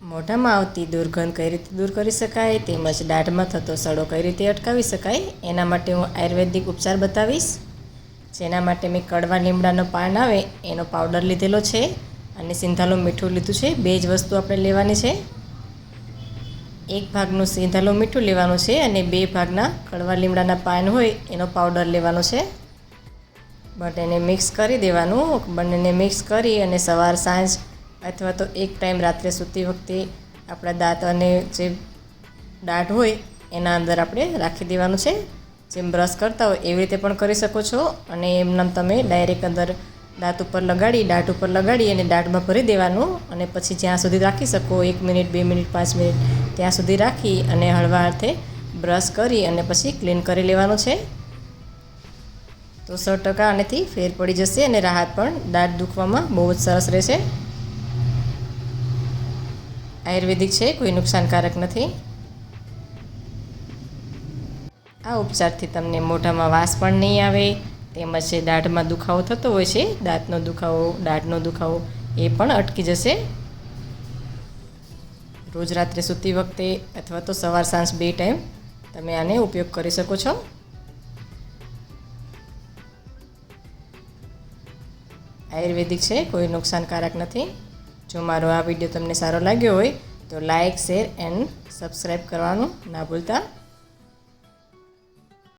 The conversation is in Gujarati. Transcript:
મોઢામાં આવતી દુર્ગંધ કઈ રીતે દૂર કરી શકાય તેમજ દાઢમાં થતો સડો કઈ રીતે અટકાવી શકાય એના માટે હું આયુર્વેદિક ઉપચાર બતાવીશ। જેના માટે મેં કડવા લીમડાનો પાન આવે એનો પાવડર લીધેલો છે અને સિંધાલું મીઠું લીધું છે। બે જ વસ્તુ આપણે લેવાની છે। એક ભાગનું સિંધાલું મીઠું લેવાનું છે અને 2 ભાગના કડવા લીમડાના પાન હોય એનો પાવડર લેવાનો છે। બંનેને મિક્સ કરી દેવાનું। બંનેને મિક્સ કરી અને સવાર સાંજ અથવા તો એક ટાઈમ રાત્રે સૂતી વખતે આપણા દાંત અને જે દાઢ હોય એના અંદર આપણે રાખી દેવાનું છે। જેમ બ્રશ કરતા હોય એવી રીતે પણ કરી શકો છો અને એમને તમે ડાયરેક્ટ અંદર દાંત ઉપર લગાડી દાઢ ઉપર લગાડી અને દાઢમાં ભરી દેવાનું અને પછી જ્યાં સુધી રાખી શકો 1 મિનિટ 2 મિનિટ 5 મિનિટ ત્યાં સુધી રાખી અને હળવા હાથે બ્રશ કરી અને પછી ક્લીન કરી લેવાનું છે। તો 100% આનાથી ફેર પડી જશે અને રાહત પણ દાંત દુખવામાં બહુ જ સરસ રહેશે। આયુર્વેદિક છે, કોઈ નુકસાનકારક નથી। આ ઉપચારથી તમને મોઢામાં વાસ પણ નહીં આવે તેમજ દાઢમાં દુખાવો થતો હોય છે દાંતનો દુખાવો દાઢનો દુખાવો એ પણ અટકી જશે। રોજ રાત્રે સૂતી વખતે અથવા તો સવાર સાંજ 2 ટાઈમ તમે આને ઉપયોગ કરી શકો છો। આયુર્વેદિક છે, કોઈ નુકસાનકારક નથી। જો મારો આ વિડીયો તમને સારો લાગ્યો હોય તો લાઇક શેર એન્ડ સબસ્ક્રાઈબ કરવાનું ના ભૂલતા।